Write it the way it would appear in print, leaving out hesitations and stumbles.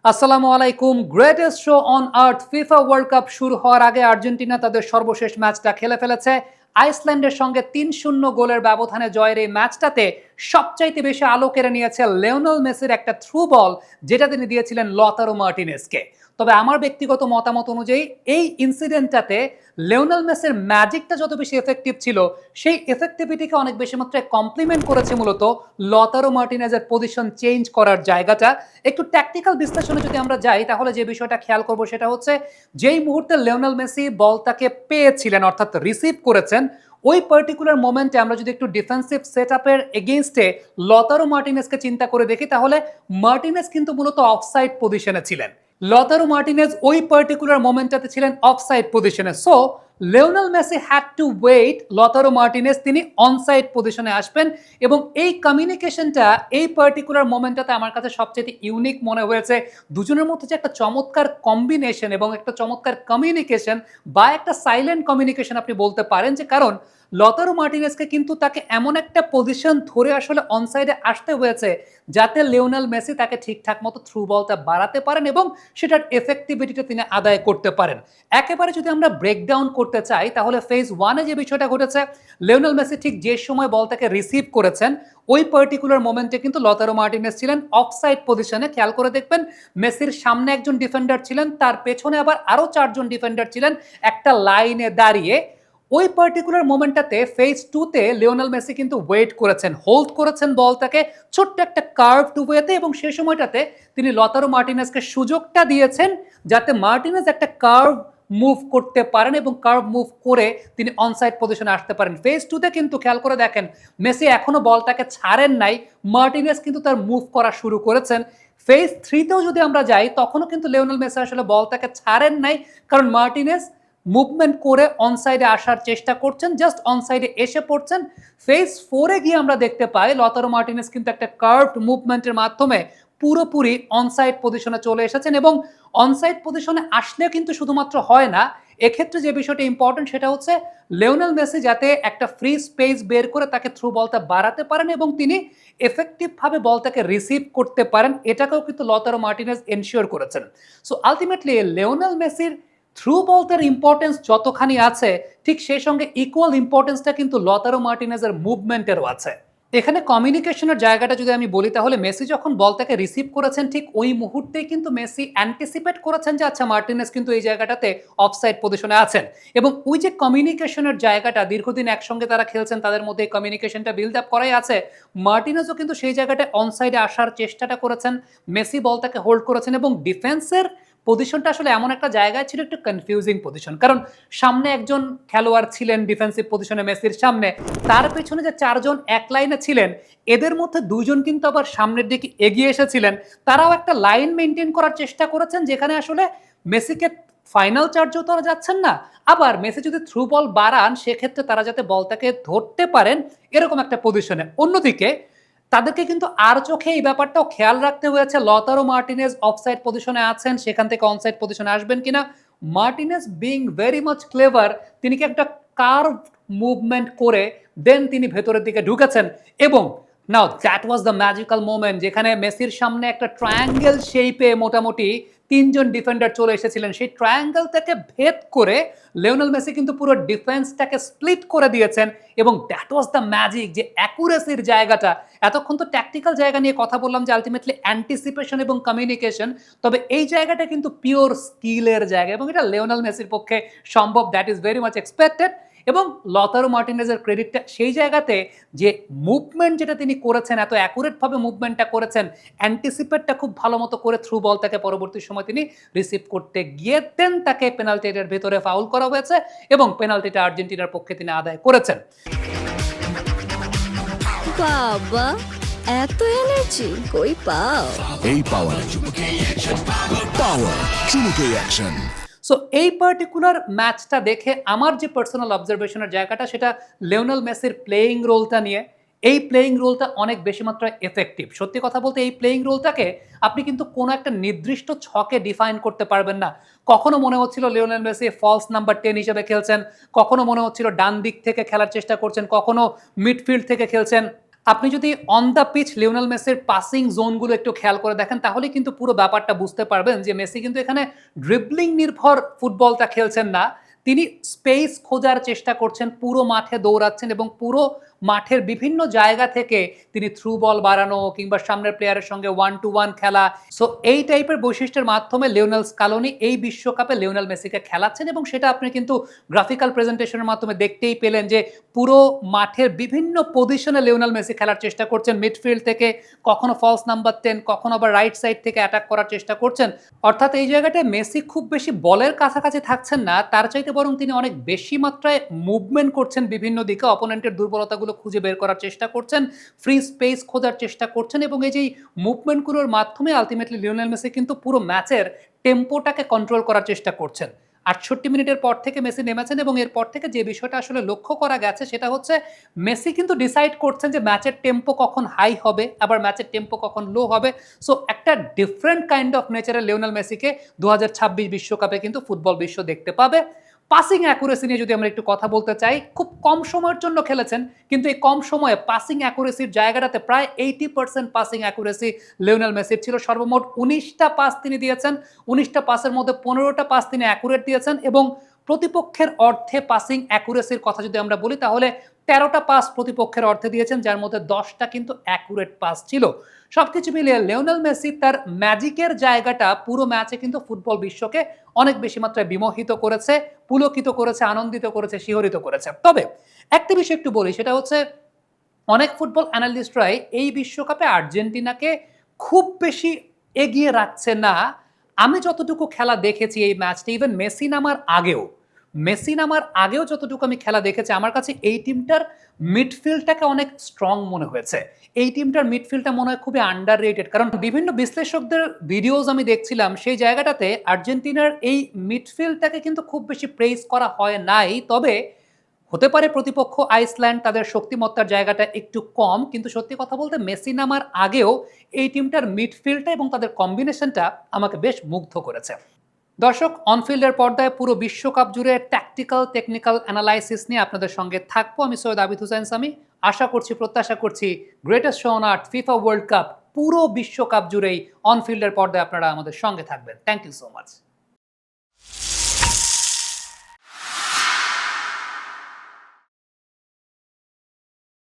আসসালামু আলাইকুম। Greatest show on earth FIFA World cup শুরু হওয়ার আগে আর্জেন্টিনা তাদের সর্বশেষ ম্যাচটা খেলে ফেলেছে। আইসল্যান্ডের সঙ্গে ৩-০ গোলের ব্যবধানে জয়ের এই ম্যাচটাতে সবচাইতে বেশি আলো কেড়ে নিয়েছে লিওনেল মেসির একটা থ্রু বল, যেটা তিনি দিয়েছিলেন লতারো মার্টিনেজকে। তবে আমার ব্যক্তিগত মতামত অনুযায়ী এই ইনসিডেন্টটাতে লিওনেল মেসির ম্যাজিকটা যত বেশি এফেক্টিভ ছিল, সেই এফেক্টিভিটিকে অনেক বেশি মাত্রায় কমপ্লিমেন্ট করেছে মূলত লতারো মার্টিনেজের পজিশন চেঞ্জ করার জায়গাটা। একটু ট্যাকটিক্যাল বিশ্লেষণে যদি আমরা যাই, তাহলে যে বিষয়টা খেয়াল করব সেটা হচ্ছে, যেই মুহূর্তে লিওনেল মেসি বলটাকে পেয়েছিলেন অর্থাৎ রিসিভ করেছেন, ওই পার্টিকুলার মোমেন্টে আমরা যদি একটু ডিফেন্সিভ সেট আপের এগেইনস্টে লতারো মার্টিনেজকে চিন্তা করে দেখি, তাহলে মার্টিনেজ কিন্তু মূলত অফসাইড পজিশনে ছিলেন। লতারো মার্টিনেজ ওই পার্টিকুলার মোমেন্টটাতে ছিলেন অফসাইড পজিশনে। So Lionel Messi had to wait Lautaro Martinez তিনি অনসাইড পজিশনে আসবেন, এবং এই কমিউনিকেশনটা এই পার্টিকুলার মোমেন্টটাতে আমার কাছে সবচেয়ে ইউনিক মনে হয়েছে। দুজনের মধ্যে যে একটা চমৎকার কম্বিনেশন এবং একটা চমৎকার কমিউনিকেশন বা একটা সাইলেন্ট কমিউনিকেশন আপনি বলতে পারেন, যে কারণ লতারো মার্টিনেজকে কিন্তু তাকে এমন একটা পজিশন ধরে আসলে অনসাইডে আসতে হয়েছে যাতে লিওনেল মেসি তাকে ঠিকঠাক মতো থ্রু বলটা বাড়াতে পারেন এবং সেটার এফেক্টিভিটিটা তিনি আদায় করতে পারেন। একেবারে যদি আমরা ব্রেকডাউন করতে চাই, তাহলে ফেজ ওয়ানে যে বিষয়টা ঘটেছে, লিওনেল মেসি ঠিক যে সময় বলটাকে রিসিভ করেছেন ওই পার্টিকুলার মোমেন্টে কিন্তু লতারো মার্টিনেজ ছিলেন অফসাইড পজিশনে। খেয়াল করে দেখবেন, মেসির সামনে একজন ডিফেন্ডার ছিলেন, তার পেছনে আবার আরও 4জন ডিফেন্ডার ছিলেন একটা লাইনে দাঁড়িয়ে। ওই পার্টিকুলার মোমেন্টটাতে ফেজ টুতে লিওনেল মেসি কিন্তু ওয়েট করেছেন, হোল্ড করেছেন বলটাকে ছোট্ট একটা কার্ভড ওয়েতে, এবং সেই সময়টাতে তিনি লতারো মার্টিনেজকে সুযোগটা দিয়েছেন যাতে মার্টিনেজ একটা কার্ভ মুভ করতে পারেন এবং কার্ভ মুভ করে তিনি অনসাইড পজিশনে আসতে পারেন। ফেজ টুতে কিন্তু খেয়াল করে দেখেন, মেসি এখনো বলটাকে ছাড়েন নাই, মার্টিনেজ কিন্তু তার মুভ করা শুরু করেছেন। ফেজ থ্রিতেও যদি আমরা যাই, তখনও কিন্তু লিওনেল মেসি আসলে বলটাকে ছাড়েন নাই, কারণ মার্টিনেজ মুভমেন্ট করে অনসাইডে আসার চেষ্টা করছেন, জাস্ট অনসাইডে এসে পড়ছেন। ফেজ ফোরে গিয়ে আমরা দেখতে পাই লতারো মার্টিনেজ কিন্তু একটা কার্ভড মুভমেন্টের মাধ্যমে পুরোপুরি অনসাইড পজিশনে চলে এসেছেন, এবং অনসাইড পজিশনে আসলে কিন্তু শুধুমাত্র হয় না, এক্ষেত্রে যে বিষয়টা ইম্পর্টেন্ট সেটা হচ্ছে লিওনেল মেসি যাতে একটা ফ্রি স্পেস বের করে তাকে থ্রু বলটা বাড়াতে পারেন এবং তিনি এফেক্টিভভাবে বলটাকে রিসিভ করতে পারেন, এটাকেও কিন্তু লতারো মার্টিনেজ এনশিওর করেছেন। সো আলটিমেটলি লিওনেল মেসির থ্রু বলটার ইম্পর্টেন্স যতখানি আছে, ঠিক সেই সঙ্গে ইকুয়াল ইম্পর্টেন্সটা কিন্তু লতারো মার্টিনেজের মুভমেন্টেরও আছে। এখানে কমিউনিকেশনের জায়গাটা যদি আমি বলি, তাহলে মেসি যখন বলটাকে রিসিভ করেছেন, ঠিক ওই মুহূর্তেই কিন্তু মেসি অ্যান্টিসিপেট করেছেন যে আচ্ছা, মার্টিনেজ কিন্তু এই জায়গাটাতে অফসাইড পজিশনে আছেন, এবং ওই যে কমিউনিকেশনের জায়গাটা, দীর্ঘদিন একসঙ্গে তারা খেলছেন, তাদের মধ্যে এই কমিউনিকেশনটা বিল্ড আপ করাই আছে। মার্টিনেজও কিন্তু সেই জায়গাটায় অনসাইডে আসার চেষ্টাটা করেছেন, মেসি বলটাকে হোল্ড করেছেন, এবং ডিফেন্সের পজিশনটা আসলে এমন একটা জায়গায় ছিল, একটু কনফিউজিং পজিশন, কারণ সামনে একজন খেলোয়াড় ছিলেন ডিফেন্সিভ পজিশনে মেসির সামনে, তার পেছনে যে 4জন এক লাইনে ছিলেন, এদের মধ্যে 2জন কিন্তু আবার সামনের দিকে এগিয়ে এসেছিলেন। তারাও একটা লাইন মেনটেন করার চেষ্টা করেছেন, যেখানে আসলে মেসিকে ফাইনাল চার্জও তারা যাচ্ছেন না, আবার মেসি যদি থ্রু বল বাড়ান সেক্ষেত্রে তারা যাতে বলটাকে ধরতে পারেন, এরকম একটা পজিশনে। অন্যদিকে তাদেরকে কিন্তু আর চোখে এই ব্যাপারটাও খেয়াল রাখতে হয়েছে, লতারো মার্টিনেজ অফসাইড পজিশনে আছেন, সেখান থেকে অনসাইড পজিশনে আসবেন কিনা। Martinez being very much clever, তিনি কি একটা কার্ভ মুভমেন্ট করে দেন তিনি ভেতরের দিকে ঢুকেছেন, এবং now that was the magical moment, যেখানে মেসির সামনে একটা ট্রায়াঙ্গেল শেপে মোটামুটি 3জন ডিফেন্ডার চলে এসেছিলেন, সেই ট্রায়াঙ্গেল থেকে ভেদ করে লিওনেল মেসি কিন্তু পুরো ডিফেন্সটাকে স্প্লিট করে দিয়েছেন, এবং দ্যাট ওয়াজ দ্য ম্যাজিক, যে অ্যাকুরেসির জায়গাটা। এতক্ষণ তো ট্যাকটিক্যাল জায়গা নিয়ে কথা বললাম, যে আলটিমেটলি অ্যান্টিসিপেশন এবং কমিউনিকেশন, তবে এই জায়গাটা কিন্তু পিওর স্কিলের জায়গা, এবং এটা লিওনেল মেসির পক্ষে সম্ভব, that is very much expected. এবং লতারো মার্টিনেজের ক্রেডিটটা সেই জায়গাতে, যে মুভমেন্ট যেটা তিনি করেছেন, এত অ্যাকুরেটভাবে মুভমেন্টটা করেছেন, অ্যান্টিসিপেটটা খুব ভালো মতো করে থ্রু বলটাকে পরবর্তী সময় তিনি রিসিভ করতে গিয়ে দেন তাকে পেনাল্টি এরিয়ার ভেতরে ফাউল করা হয়েছে, এবং পেনাল্টিটা আর্জেন্টিনার পক্ষে তিনি আদায় করেছেন। বাবা, এত এনার্জি কই পাও? এই পাওয়ার চুমুকে অ্যাকশন। সো এই পার্টিকুলার ম্যাচটা দেখে আমার যে পার্সোনাল অবজারভেশনের জায়গাটা, সেটা লিওনেল মেসির প্লেয়িং রোলটা নিয়ে। এই প্লেয়িং রোলটা অনেক বেশি মাত্রায় এফেক্টিভ। সত্যি কথা বলতে, এই প্লেয়িং রোলটাকে আপনি কিন্তু কোনো একটা নির্দিষ্ট ছকে ডিফাইন করতে পারবেন না। কখনো মনে হচ্ছিল লিওনেল মেসি ফলস নাম্বার 10 হিসেবে খেলছেন, কখনো মনে হচ্ছিল ডান দিক থেকে খেলার চেষ্টা করছেন, কখনো মিডফিল্ড থেকে খেলছেন, আপনি যদি অন দ্য পিচ লিওনেল মেসির পাসিং জোনগুলো একটু খেয়াল করে দেখেন তাহলে কিন্তু পুরো ব্যাপারটা বুঝতে পারবেন যে মেসি কিন্তু এখানে ড্রিবলিং নির্ভর ফুটবলটা খেলছেন না, তিনি স্পেস খোঁজার চেষ্টা করছেন, পুরো মাঠে দৌড়াচ্ছেন এবং পুরো মাঠের বিভিন্ন জায়গা থেকে তিনি থ্রু বল বাড়ানো কিংবা সামনের প্লেয়ারের সঙ্গে 1-to-1 খেলা। সো এই টাইপের বৈশিষ্ট্যের মাধ্যমে লিওনেল স্কালোনি এই বিশ্বকাপে লিওনেল মেসিকে খেলাচ্ছেন এবং সেটা আপনি কিন্তু গ্রাফিক্যাল প্রেজেন্টেশনের মাধ্যমে দেখতেই পেলেন যে পুরো মাঠের বিভিন্ন পজিশনে লিওনেল মেসি খেলার চেষ্টা করছেন, মিডফিল্ড থেকে কখনো ফলস নাম্বার 10, কখনো আবার রাইট সাইড থেকে অ্যাটাক করার চেষ্টা করছেন। অর্থাৎ এই জায়গাটায় মেসি খুব বেশি বলের কাছাকাছি থাকছেন না, তার চাইতে বরং তিনি অনেক বেশি মাত্রায় মুভমেন্ট করছেন বিভিন্ন দিকে, অপোনেন্টের দুর্বলতাগুলো খুঁজে বের করার চেষ্টা করছেন, ফ্রি স্পেস খোঁজার চেষ্টা করছেন এবং এই যে মুভমেন্টগুলোর মাধ্যমে আলটিমেটলি লিওনেল মেসি কিন্তু পুরো ম্যাচের টেম্পোটাকে কন্ট্রোল করার চেষ্টা করছেন। 68 মিনিটের পর থেকে মেসি নেমেছেন এবং এরপর থেকে যে বিষয়টা আসলে লক্ষ্য করা গেছে সেটা হচ্ছে মেসি কিন্তু ডিসাইড করছেন যে ম্যাচের টেম্পো কখন হাই হবে, আবার ম্যাচের টেম্পো কখন লো হবে। সো একটা ডিফারেন্ট কাইন্ড অফ নেচারের লিওনেল মেসিকে 2026 বিশ্বকাপে কিন্তু ফুটবল বিশ্ব দেখতে পাবে। পাসিং অ্যাকুরেসি নিয়ে যদি আমরা একটু কথা বলতে চাই, খুব কম সময়ের জন্য খেলেছেন কিন্তু এই কম সময়ে পাসিং অ্যাকুরেসির জায়গাটাতে প্রায় 80% পাসিং অ্যাকুরেসি লিওনেল মেসির ছিল। সর্বমোট 19টা পাস তিনি দিয়েছেন, 19টা পাসের মধ্যে 15টা পাস তিনি অ্যাকুরেট দিয়েছেন এবং প্রতিপক্ষের অর্ধে পাসিং অ্যাকুরেসির কথা যদি আমরা বলি তাহলে 13টা পাস প্রতিপক্ষের অর্ধে দিয়েছেন, যার মধ্যে 10টা কিন্তু অ্যাকুরেট পাস ছিল। সবকিছু মিলিয়ে লিওনেল মেসি তার ম্যাজিকের জায়গাটা পুরো ম্যাচে কিন্তু ফুটবল বিশ্বকে অনেক বেশি মাত্রায় বিমোহিত করেছে, পুলকিত করেছে, আনন্দিত করেছে, শিহরিত করেছে। তবে একটা বিষয় একটু বলি, সেটা হচ্ছে অনেক ফুটবল অ্যানালিস্টরাই এই বিশ্বকাপে আর্জেন্টিনাকে খুব বেশি এগিয়ে রাখছে না। আমি যতটুকু খেলা দেখেছি এই ম্যাচটা, ইভেন মেসি নামার আগেও যতটুকু আমি খেলা দেখেছি, আমার কাছে এই টিমটার মিডফিল্ডটাকে অনেক স্ট্রং মনে হয়েছে। এই টিমটার মিডফিল্ডটা মনে হয় খুবই আন্ডার রেটেড, কারণ বিভিন্ন বিশ্লেষকদের ভিডিওজ আমি দেখছিলাম, সেই জায়গাটাতে আর্জেন্টিনার এই মিডফিল্ডটাকে কিন্তু খুব বেশি প্রেইজ করা হয় নাই। তবে হতে পারে প্রতিপক্ষ আইসল্যান্ড, তাদের শক্তিমত্তার জায়গাটা একটু কম, কিন্তু সত্যি কথা বলতে মেসি নামার আগেও এই টিমটার মিডফিল্ডটা এবং তাদের কম্বিনেশনটা আমাকে বেশ মুগ্ধ করেছে। দর্শক, অনফিল্ডের পর্দায় পুরো বিশ্বকাপ জুড়ে ট্যাকটিক্যাল টেকনিক্যাল অ্যানালাইসিস নিয়ে আপনাদের সঙ্গে থাকবো। আমি সৈয়দ আবিদ হুসাইন সামি। আশা করছি, প্রত্যাশা করছি greatest show on earth FIFA World Cup পুরো বিশ্বকাপ জুড়েই অনফিল্ডের পর্দায় আপনারা আমাদের সঙ্গে থাকবেন। Thank you so much.